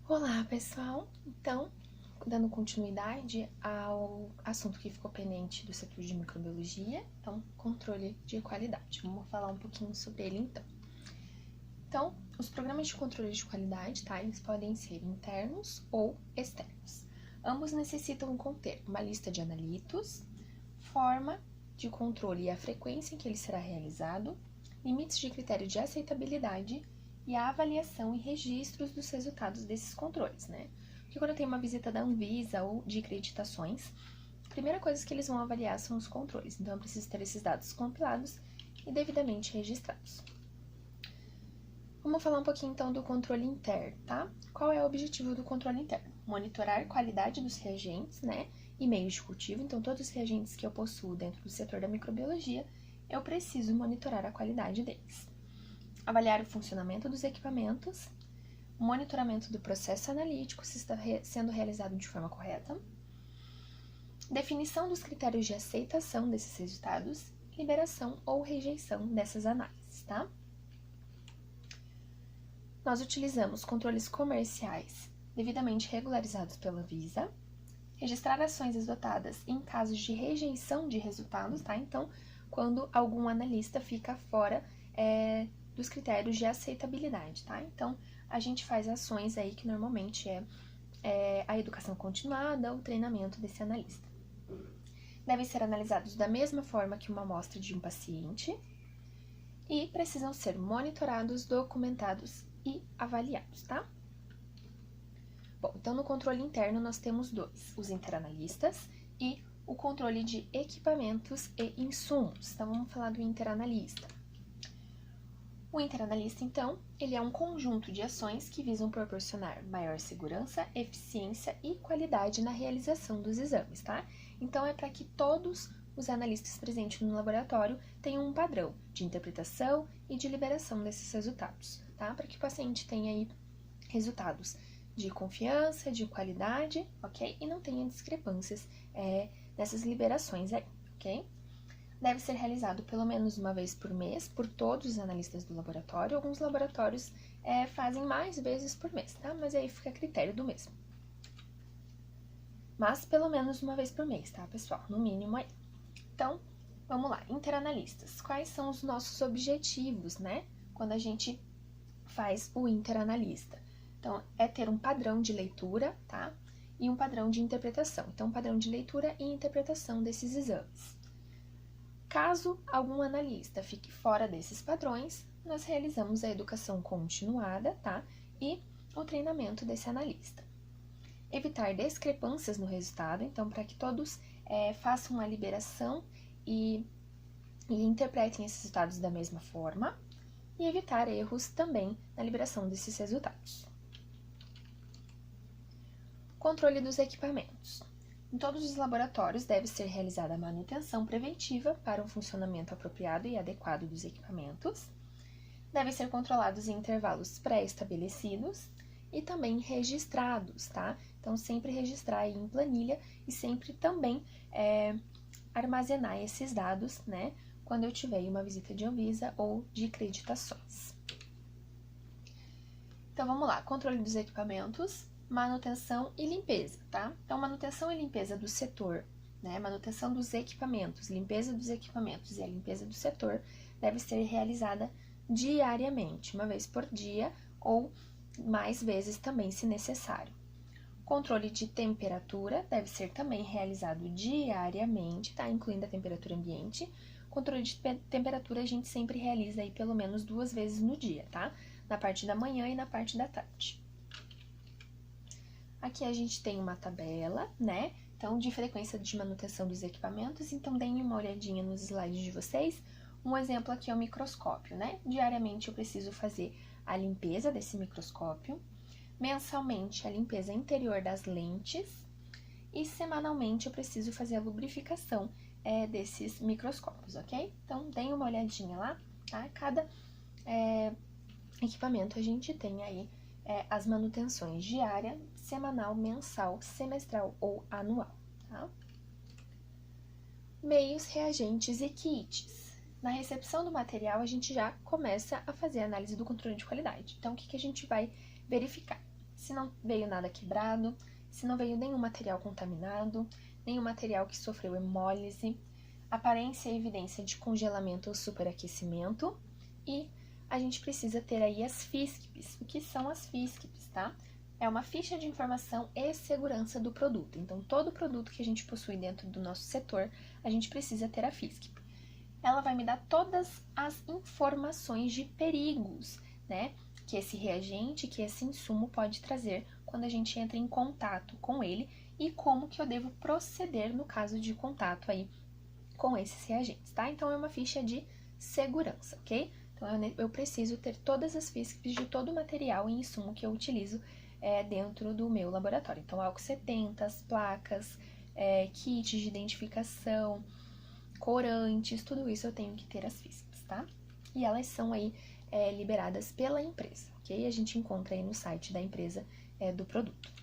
Olá, pessoal! Então, dando continuidade ao assunto que ficou pendente do setor de microbiologia, então, controle de qualidade. Vamos falar um pouquinho sobre ele, então. Então, os programas de controle de qualidade, tá? Eles podem ser internos ou externos. Ambos necessitam conter uma lista de analitos, forma de controle e a frequência em que ele será realizado, limites de critério de aceitabilidade e a avaliação e registros dos resultados desses controles, né? Porque quando tem uma visita da Anvisa ou de acreditações, a primeira coisa que eles vão avaliar são os controles. Então, eu preciso ter esses dados compilados e devidamente registrados. Vamos falar um pouquinho, então, do controle interno, tá? Qual é o objetivo do controle interno? Monitorar a qualidade dos reagentes, né? E meios de cultivo. Então, todos os reagentes que eu possuo dentro do setor da microbiologia, eu preciso monitorar a qualidade deles. Avaliar o funcionamento dos equipamentos, monitoramento do processo analítico, se está sendo realizado de forma correta, definição dos critérios de aceitação desses resultados, liberação ou rejeição dessas análises, tá? Nós utilizamos controles comerciais devidamente regularizados pela Anvisa, registrar ações adotadas em casos de rejeição de resultados, tá? Então, quando algum analista fica fora dos critérios de aceitabilidade, tá? Então, a gente faz ações aí que normalmente é a educação continuada ou treinamento desse analista. Devem ser analisados da mesma forma que uma amostra de um paciente e precisam ser monitorados, documentados e avaliados, tá? Bom, então no controle interno nós temos dois, os interanalistas e o controle de equipamentos e insumos. Então, vamos falar do interanalista. O interanalista, então, ele é um conjunto de ações que visam proporcionar maior segurança, eficiência e qualidade na realização dos exames, tá? Então, é para que todos os analistas presentes no laboratório tenham um padrão de interpretação e de liberação desses resultados, tá? Para que o paciente tenha aí resultados de confiança, de qualidade, ok? E não tenha discrepâncias nessas liberações aí, ok? Deve ser realizado pelo menos uma vez por mês por todos os analistas do laboratório. Alguns laboratórios fazem mais vezes por mês, tá? Mas aí fica a critério do mesmo. Mas pelo menos uma vez por mês, tá, pessoal? No mínimo aí. Então, vamos lá. Interanalistas. Quais são os nossos objetivos, né? Quando a gente faz o interanalista. Então, é ter um padrão de leitura, tá? E um padrão de interpretação. Então, padrão de leitura e interpretação desses exames. Caso algum analista fique fora desses padrões, nós realizamos a educação continuada, tá? E o treinamento desse analista. Evitar discrepâncias no resultado, então, para que todos façam a liberação e interpretem esses resultados da mesma forma. E evitar erros também na liberação desses resultados. Controle dos equipamentos. Em todos os laboratórios deve ser realizada a manutenção preventiva para um funcionamento apropriado e adequado dos equipamentos. Devem ser controlados em intervalos pré-estabelecidos e também registrados, tá? Então, sempre registrar aí em planilha e sempre também armazenar esses dados, né? Quando eu tiver uma visita de Anvisa ou de acreditações. Então, vamos lá. Controle dos equipamentos, manutenção e limpeza, tá? Então, manutenção e limpeza do setor, né? Manutenção dos equipamentos, limpeza dos equipamentos e a limpeza do setor deve ser realizada diariamente, uma vez por dia ou mais vezes também, se necessário. Controle de temperatura deve ser também realizado diariamente, tá? Incluindo a temperatura ambiente. Controle de temperatura a gente sempre realiza aí pelo menos 2 vezes no dia, tá? Na parte da manhã e na parte da tarde. Aqui a gente tem uma tabela, né? Então, de frequência de manutenção dos equipamentos. Então, deem uma olhadinha nos slides de vocês. Um exemplo aqui é o microscópio, né? Diariamente eu preciso fazer a limpeza desse microscópio. Mensalmente, a limpeza interior das lentes. E semanalmente eu preciso fazer a lubrificação desses microscópios, ok? Então, deem uma olhadinha lá, tá? Cada equipamento a gente tem aí as manutenções diária, semanal, mensal, semestral ou anual, tá? Meios, reagentes e kits. Na recepção do material, a gente já começa a fazer a análise do controle de qualidade. Então, o que a gente vai verificar? se não veio nada quebrado, se não veio nenhum material contaminado, nenhum material que sofreu hemólise, aparência e evidência de congelamento ou superaquecimento, e a gente precisa ter aí as FISCPs. O que são as FISCPs, tá? É uma ficha de informação e segurança do produto. Então, todo produto que a gente possui dentro do nosso setor, a gente precisa ter a FISCP. Ela vai me dar todas as informações de perigos, né? Que esse reagente, que esse insumo pode trazer quando a gente entra em contato com ele e como que eu devo proceder no caso de contato aí com esses reagentes, tá? Então, é uma ficha de segurança, ok? Então, eu preciso ter todas as FISCPs de todo o material e insumo que eu utilizo dentro do meu laboratório. Então, álcool 70, as placas, kits de identificação, corantes, tudo isso eu tenho que ter as FISCPs, tá? E elas são aí liberadas pela empresa, ok? A gente encontra aí no site da empresa do produto.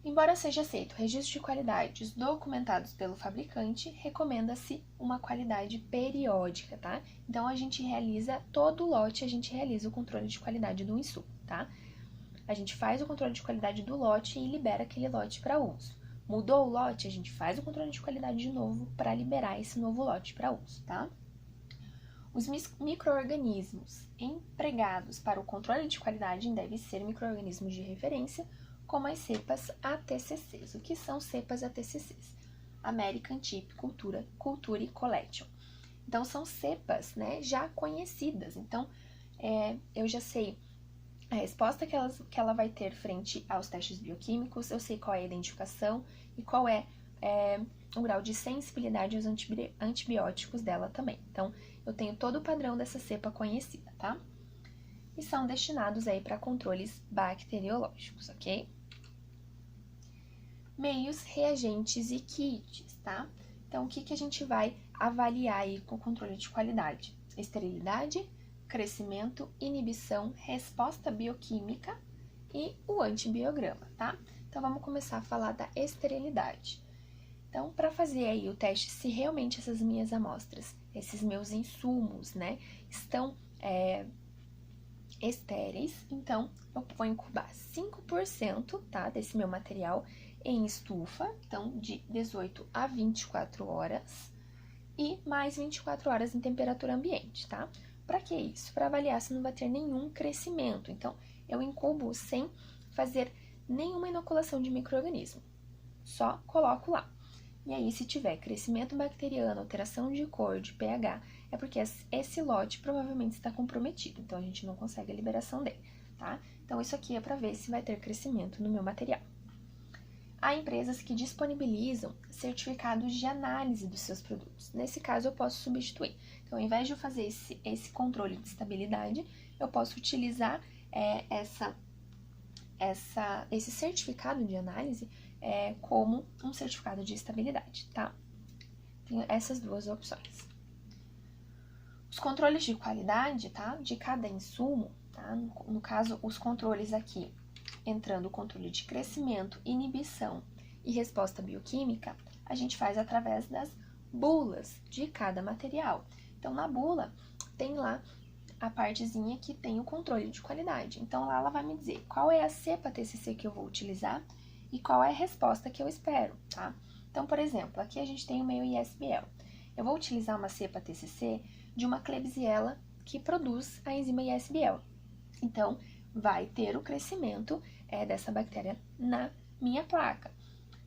Embora seja aceito o registro de qualidades documentados pelo fabricante, recomenda-se uma qualidade periódica, tá? Então, a gente realiza, todo lote, a gente realiza o controle de qualidade do insumo, tá? A gente faz o controle de qualidade do lote e libera aquele lote para uso. Mudou o lote, a gente faz o controle de qualidade de novo para liberar esse novo lote para uso, tá? Os micro-organismos empregados para o controle de qualidade devem ser micro-organismos de referência, como as cepas ATCCs. O que são cepas ATCCs? American Type Culture Collection. Então, são cepas, né, já conhecidas. Então, eu já sei a resposta que ela vai ter frente aos testes bioquímicos, eu sei qual é a identificação e qual é o grau de sensibilidade aos antibióticos dela também. Então, eu tenho todo o padrão dessa cepa conhecida, tá? E são destinados aí para controles bacteriológicos, ok? Meios, reagentes e kits, tá? Então, o que a gente vai avaliar aí com o controle de qualidade? Esterilidade, crescimento, inibição, resposta bioquímica e o antibiograma, tá? Então, vamos começar a falar da esterilidade. Então, para fazer aí o teste se realmente essas minhas amostras, esses meus insumos, né, estão estéreis, então eu vou incubar 5%, tá, desse meu material em estufa, então de 18 a 24 horas e mais 24 horas em temperatura ambiente, tá? Para que isso? Para avaliar se não vai ter nenhum crescimento. Então, eu incubo sem fazer nenhuma inoculação de micro-organismo, só coloco lá. E aí, se tiver crescimento bacteriano, alteração de cor, de pH, é porque esse lote provavelmente está comprometido, então a gente não consegue a liberação dele, tá? Então, isso aqui é para ver se vai ter crescimento no meu material. Há empresas que disponibilizam certificados de análise dos seus produtos. Nesse caso, eu posso substituir. Então, ao invés de eu fazer esse controle de estabilidade, eu posso utilizar esse certificado de análise como um certificado de estabilidade, tá? Tenho essas duas opções. Os controles de qualidade, tá? De cada insumo, tá? No caso, os controles aqui, entrando o controle de crescimento, inibição e resposta bioquímica, a gente faz através das bulas de cada material. Então, na bula, tem lá a partezinha que tem o controle de qualidade. Então, lá ela vai me dizer qual é a cepa TCC que eu vou utilizar e qual é a resposta que eu espero, tá? Então, por exemplo, aqui a gente tem o meu ISBL. Eu vou utilizar uma cepa TCC de uma Klebsiella que produz a enzima ISBL. Então, vai ter o crescimento dessa bactéria na minha placa.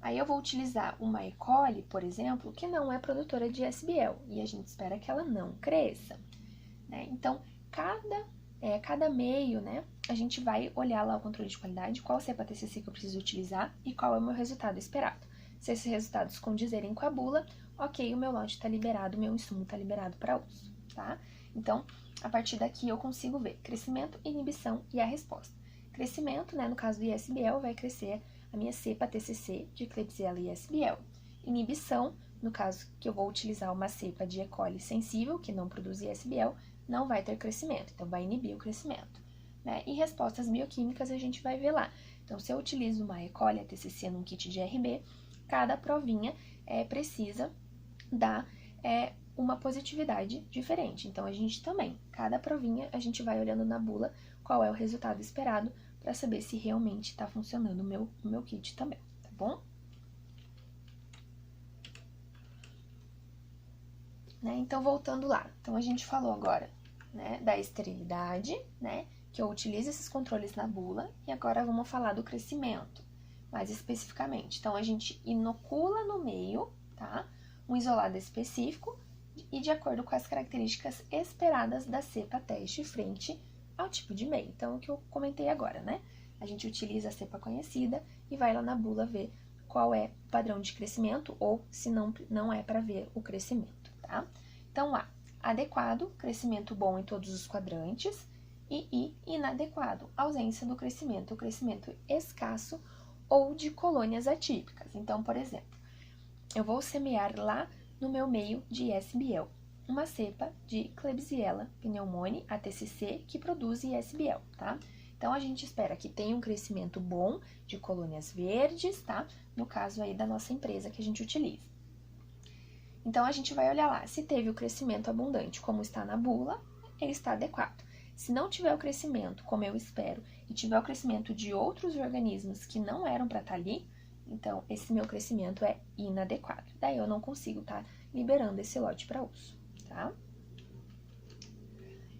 Aí eu vou utilizar uma E. coli, por exemplo, que não é produtora de ISBL, e a gente espera que ela não cresça, né? Então, cada meio, né, a gente vai olhar lá o controle de qualidade, qual cepa TCC que eu preciso utilizar e qual é o meu resultado esperado. Se esses resultados condizerem com a bula, ok, o meu lote está liberado, o meu insumo está liberado para uso, tá? Então, a partir daqui eu consigo ver crescimento, inibição e a resposta. Crescimento, né, no caso do ISBL, vai crescer a minha cepa TCC de Klebsiella ISBL. Inibição, no caso que eu vou utilizar uma cepa de E. coli sensível, que não produz ISBL, não vai ter crescimento, então vai inibir o crescimento, né? E respostas bioquímicas a gente vai ver lá. Então, se eu utilizo uma E. coli TCC num kit de RB, cada provinha precisa dar uma positividade diferente. Então, a gente também, cada provinha, a gente vai olhando na bula qual é o resultado esperado para saber se realmente está funcionando o meu kit também, tá bom? Né? Então, voltando lá. Então, a gente falou agora, né, da esterilidade, né, que eu utilizo esses controles na bula, e agora vamos falar do crescimento, mais especificamente. Então, a gente inocula no meio, tá, um isolado específico e de acordo com as características esperadas da cepa teste frente ao tipo de meio. Então, o que eu comentei agora, né? A gente utiliza a cepa conhecida e vai lá na bula ver qual é o padrão de crescimento ou se não é para ver o crescimento, tá? Então, A, adequado, crescimento bom em todos os quadrantes, e I, inadequado, ausência do crescimento, crescimento escasso ou de colônias atípicas. Então, por exemplo, eu vou semear lá no meu meio de ISBL uma cepa de Klebsiella pneumoniae ATCC que produz ISBL, tá? Então, a gente espera que tenha um crescimento bom de colônias verdes, tá? No caso aí da nossa empresa que a gente utiliza. Então, a gente vai olhar lá, se teve o crescimento abundante, como está na bula, ele está adequado. Se não tiver o crescimento, como eu espero, e tiver o crescimento de outros organismos que não eram para estar ali, então, esse meu crescimento é inadequado. Daí, eu não consigo estar liberando esse lote para uso, tá?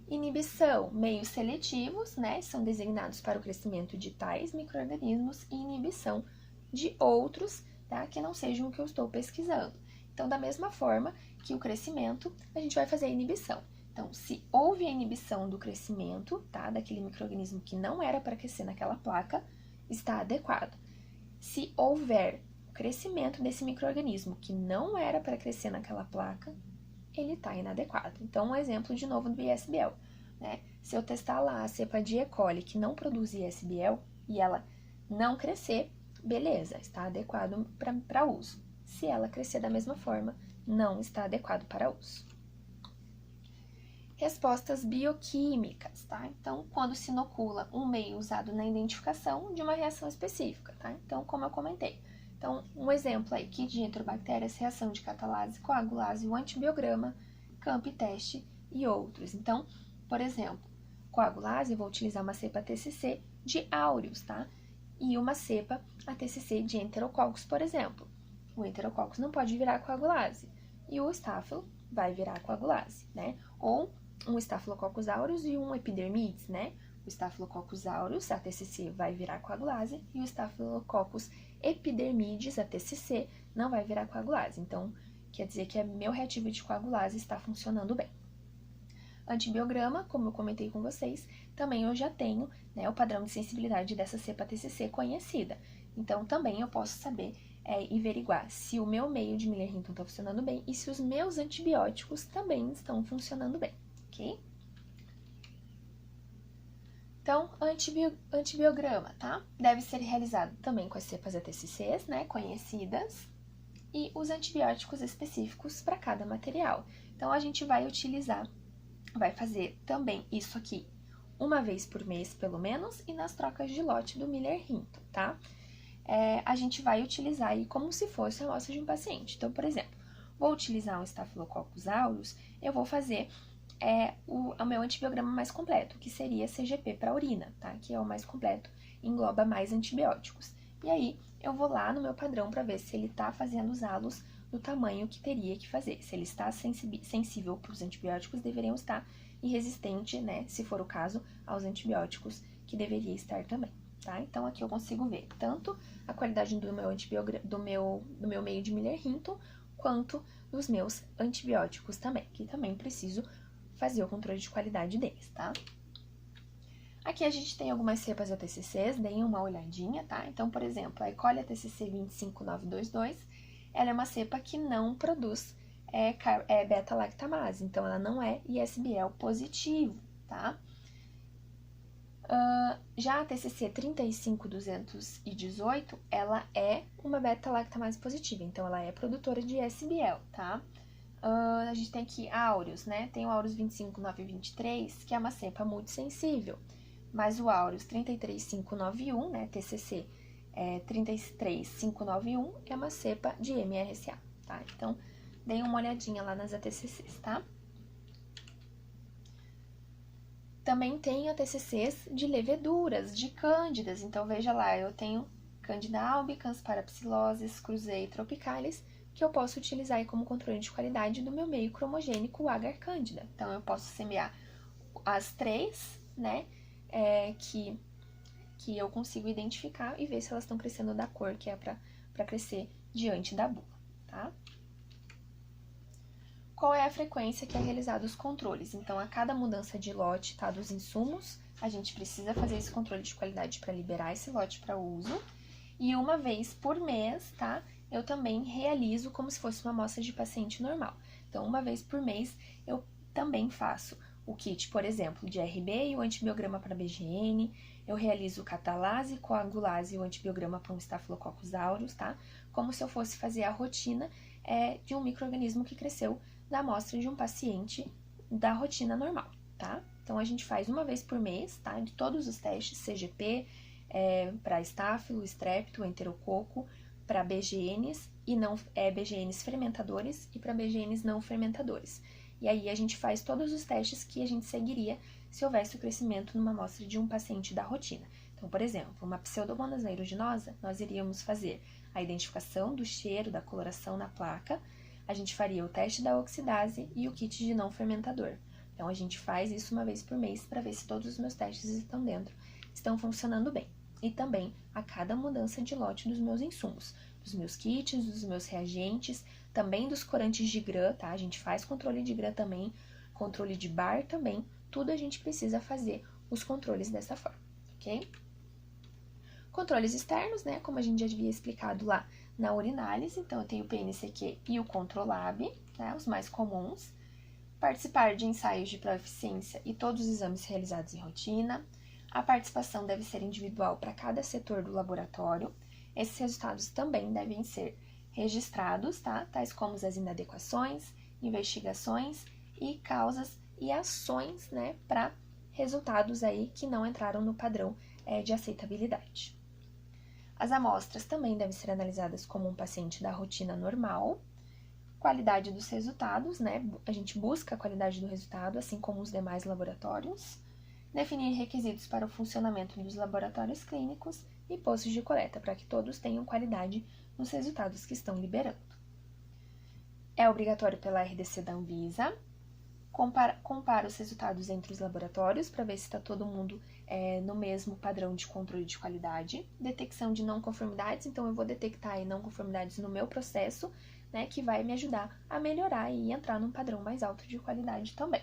Inibição, meios seletivos, né, são designados para o crescimento de tais micro-organismos e inibição de outros, tá, que não sejam o que eu estou pesquisando. Então, da mesma forma que o crescimento, a gente vai fazer a inibição. Então, se houve a inibição do crescimento, tá, daquele micro-organismo que não era para crescer naquela placa, está adequado. Se houver o crescimento desse micro-organismo que não era para crescer naquela placa, ele está inadequado. Então, um exemplo de novo do ISBL, né? Se eu testar lá a cepa de E. coli que não produz ISBL e ela não crescer, beleza, está adequado para uso. Se ela crescer da mesma forma, não está adequado para uso. Respostas bioquímicas, tá? Então, quando se inocula um meio usado na identificação de uma reação específica, tá? Então, como eu comentei. Então, um exemplo aí, kit de enterobactérias, reação de catalase, coagulase, o antibiograma, camp-teste e outros. Então, por exemplo, coagulase, eu vou utilizar uma cepa TCC de áureos, tá? E uma cepa ATCC de enterococcus, por exemplo. O enterococcus não pode virar coagulase e o estáfilo vai virar coagulase, né? Ou um Staphylococcus aureus e um epidermides, né? O Staphylococcus aureus, ATCC, vai virar coagulase e o Staphylococcus epidermides, ATCC, não vai virar coagulase. Então, quer dizer que meu reativo de coagulase está funcionando bem. Antibiograma, como eu comentei com vocês, também eu já tenho, né, o padrão de sensibilidade dessa cepa TCC conhecida. Então, também eu posso saber e averiguar se o meu meio de Miller-Hinton está funcionando bem e se os meus antibióticos também estão funcionando bem, ok? Então, antibiograma, tá? Deve ser realizado também com as cepas ATCCs, né, conhecidas, e os antibióticos específicos para cada material. Então, a gente vai fazer também isso aqui uma vez por mês, pelo menos, e nas trocas de lote do Miller-Hinton, tá? A gente vai utilizar aí como se fosse a amostra de um paciente. Então, por exemplo, vou utilizar um Staphylococcus aureus, eu vou fazer o meu antibiograma mais completo, que seria CGP para urina, tá? Que é o mais completo, engloba mais antibióticos. E aí, eu vou lá no meu padrão para ver se ele está fazendo os halos do tamanho que teria que fazer. Se ele está sensível para os antibióticos, deveriam estar, e resistente, né, se for o caso, aos antibióticos, que deveria estar também, tá? Então, aqui eu consigo ver tanto a qualidade do meu meio de Miller-Hinton, quanto dos meus antibióticos também, que também preciso fazer o controle de qualidade deles, tá? Aqui a gente tem algumas cepas ATCCs, deem uma olhadinha, tá? Então, por exemplo, a E. coli ATCC 25922, ela é uma cepa que não produz beta-lactamase, então ela não é ISBL positivo, tá? Já a TCC 35218, ela é uma beta-lactamase positiva, então ela é produtora de ISBL, tá? A gente tem aqui áureos, né? Tem o áureos 25923, que é uma cepa muito sensível, mas o áureos 33591, né? TCC 33591 é uma cepa de MRSA, tá? Então, deem uma olhadinha lá nas ATCCs, tá? Também tenho TCCs de leveduras, de cândidas. Então, veja lá, eu tenho Candida albicans, Parapsiloses, Cruzei tropicalis, que eu posso utilizar aí como controle de qualidade do meu meio cromogênico, o agar cândida. Então, eu posso semear as 3, né, que eu consigo identificar e ver se elas estão crescendo da cor que é para crescer diante da bula, tá? Qual é a frequência que é realizado os controles? Então, a cada mudança de lote, tá, dos insumos, a gente precisa fazer esse controle de qualidade para liberar esse lote para uso. E uma vez por mês, tá, eu também realizo como se fosse uma amostra de paciente normal. Então, uma vez por mês, eu também faço o kit, por exemplo, de RB e o antibiograma para BGN, eu realizo catalase, coagulase e o antibiograma para um Staphylococcus aureus, tá? Como se eu fosse fazer a rotina de um micro-organismo que cresceu da amostra de um paciente da rotina normal, tá? Então, a gente faz uma vez por mês, tá? De todos os testes, CGP, para estáfilo, estrépito, enterococo, para BGNs e não BGNs fermentadores e para BGNs não fermentadores. E aí, a gente faz todos os testes que a gente seguiria se houvesse o crescimento numa amostra de um paciente da rotina. Então, por exemplo, uma Pseudomonas aeruginosa, nós iríamos fazer a identificação do cheiro, da coloração na placa, a gente faria o teste da oxidase e o kit de não fermentador. Então, a gente faz isso uma vez por mês para ver se todos os meus testes estão funcionando bem. E também a cada mudança de lote dos meus insumos, dos meus kits, dos meus reagentes, também dos corantes de GRAM, tá? A gente faz controle de GRAM também, controle de bar também, tudo a gente precisa fazer os controles dessa forma, ok? Controles externos, né? Como a gente já havia explicado lá na urinálise, então eu tenho o PNCQ e o Controlab, né? Os mais comuns. Participar de ensaios de proeficiência e todos os exames realizados em rotina. A participação deve ser individual para cada setor do laboratório. Esses resultados também devem ser registrados, tá? Tais como as inadequações, investigações e causas e ações, né, para resultados aí que não entraram no padrão de aceitabilidade. As amostras também devem ser analisadas como um paciente da rotina normal. Qualidade dos resultados, né? A gente busca a qualidade do resultado, assim como os demais laboratórios. Definir requisitos para o funcionamento dos laboratórios clínicos e postos de coleta, para que todos tenham qualidade nos resultados que estão liberando. É obrigatório pela RDC da Anvisa. Compara os resultados entre os laboratórios para ver se está todo mundo no mesmo padrão de controle de qualidade. Detecção de não conformidades, então eu vou detectar aí não conformidades no meu processo, né, que vai me ajudar a melhorar e entrar num padrão mais alto de qualidade também.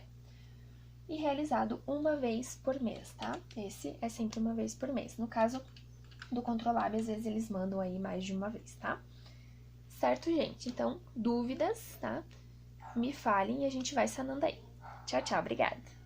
E realizado uma vez por mês, tá? Esse é sempre uma vez por mês. No caso do Controlab, às vezes eles mandam aí mais de uma vez, tá? Certo, gente? Então, dúvidas, tá? Me falem e a gente vai sanando aí. Tchau, tchau, obrigada!